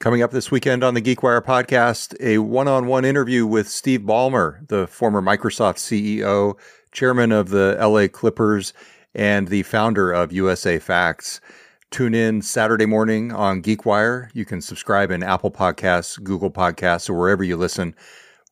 Coming up this weekend on the GeekWire podcast, a one-on-one interview with Steve Ballmer, the former Microsoft CEO, chairman of the LA Clippers, and the founder of USA Facts. Tune in Saturday morning on GeekWire. You can subscribe in Apple Podcasts, Google Podcasts, or wherever you listen.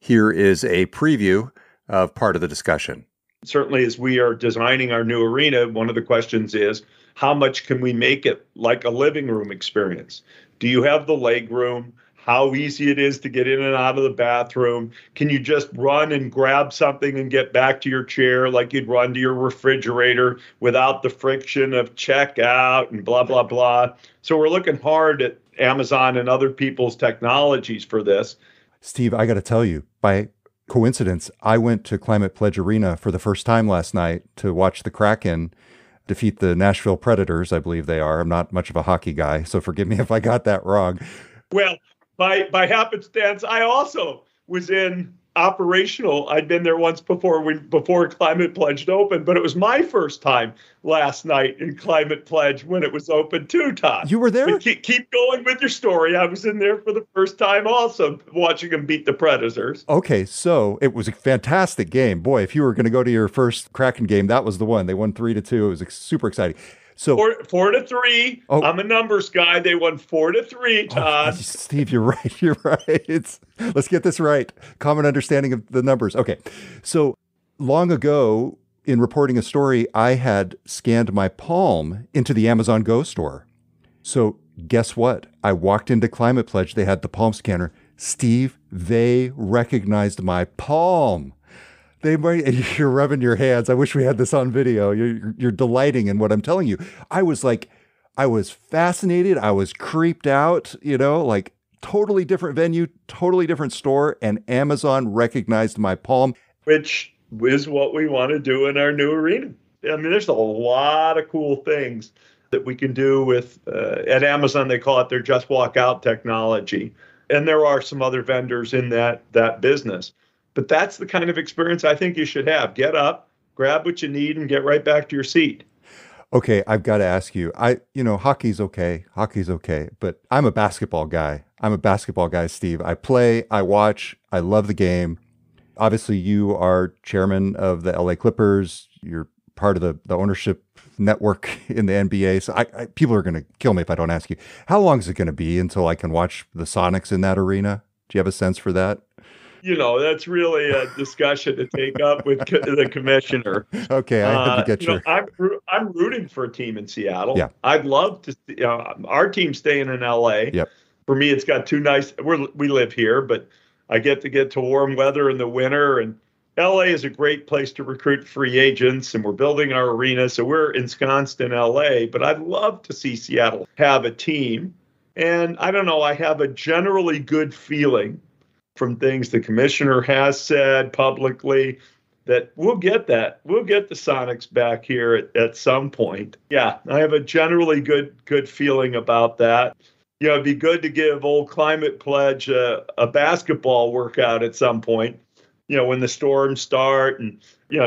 Here is a preview of part of the discussion. Certainly, as we are designing our new arena, one of the questions is, how much can we make it like a living room experience? Do you have the leg room? How easy it is to get in and out of the bathroom? Can you just run and grab something and get back to your chair like you'd run to your refrigerator without the friction of checkout and blah, blah, blah? So we're looking hard at Amazon and other people's technologies for this. Steve, I got to tell you, by coincidence, I went to Climate Pledge Arena for the first time last night to watch the Kraken defeat the Nashville Predators, I believe they are. I'm not much of a hockey guy, so forgive me if I got that wrong. Well, by happenstance, I also was in operational. I'd been there once before Climate Pledge opened, but it was my first time last night in Climate Pledge when it was open too, Todd. You were there? But keep going with your story. I was in there for the first time also watching them beat the Predators. Okay, so it was a fantastic game. Boy, if you were going to go to your first Kraken game, that was the one. They won 3-2. It was super exciting. So 4-3. Oh. I'm a numbers guy. They won 4-3, Todd. Oh, Steve, you're right. You're right. Let's get this right. Common understanding of the numbers. Okay. So long ago, in reporting a story, I had scanned my palm into the Amazon Go store. So guess what? I walked into Climate Pledge. They had the palm scanner. Steve, they recognized my palm. You're rubbing your hands. I wish we had this on video. You're delighting in what I'm telling you. I was fascinated. I was creeped out, like totally different venue, totally different store. And Amazon recognized my palm. Which is what we want to do in our new arena. I mean, there's a lot of cool things that we can do with, at Amazon, they call it their Just Walk Out technology. And there are some other vendors in that business. But that's the kind of experience I think you should have. Get up, grab what you need, and get right back to your seat. Okay, I've got to ask you. Hockey's okay. Hockey's okay. But I'm a basketball guy. Steve. I play, I watch, I love the game. Obviously, you are chairman of the LA Clippers. You're part of the ownership network in the NBA. So people are going to kill me if I don't ask you. How long is it going to be until I can watch the Sonics in that arena? Do you have a sense for that? That's really a discussion to take up with the commissioner. Okay, I have to get your... I'm rooting for a team in Seattle. Yeah. I'd love to see our team staying in LA. Yep. For me, it's got two nice... We live here, but I get to warm weather in the winter. And LA is a great place to recruit free agents, and we're building our arena. So we're ensconced in LA, but I'd love to see Seattle have a team. And I don't know, I have a generally good feeling from things the commissioner has said publicly that we'll get that. We'll get the Sonics back here at some point. Yeah, I have a generally good feeling about that. It'd be good to give old Climate Pledge a basketball workout at some point, when the storms start, and,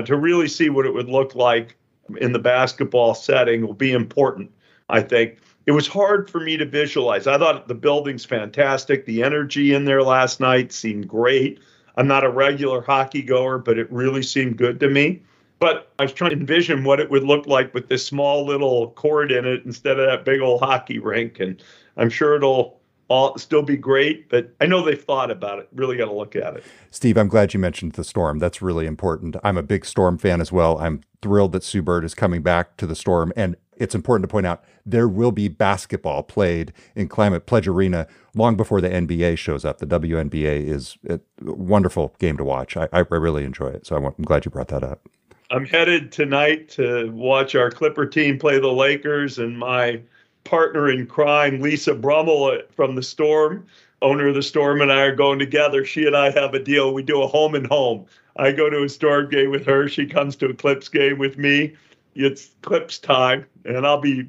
to really see what it would look like in the basketball setting will be important, I think. It was hard for me to visualize. I thought the building's fantastic. The energy in there last night seemed great. I'm not a regular hockey goer, but it really seemed good to me. But I was trying to envision what it would look like with this small little court in it instead of that big old hockey rink. And I'm sure it'll all still be great, but I know they've thought about it. Really got to look at it. Steve, I'm glad you mentioned the Storm. That's really important. I'm a big Storm fan as well. I'm thrilled that Sue Bird is coming back to the Storm. And it's important to point out there will be basketball played in Climate Pledge Arena long before the NBA shows up. The WNBA is a wonderful game to watch. I really enjoy it. So I'm glad you brought that up. I'm headed tonight to watch our Clipper team play the Lakers, and my partner in crime, Lisa Brummel from the Storm, owner of the Storm, and I are going together. She and I have a deal. We do a home and home. I go to a Storm game with her. She comes to a Clips game with me. It's Clips time, and I'll be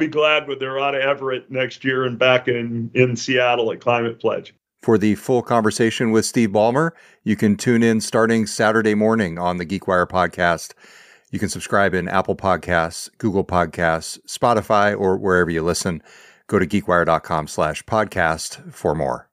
glad when they're out of Everett next year and back in Seattle at Climate Pledge. For the full conversation with Steve Ballmer, you can tune in starting Saturday morning on the GeekWire podcast. You can subscribe in Apple Podcasts, Google Podcasts, Spotify, or wherever you listen. Go to geekwire.com/podcast for more.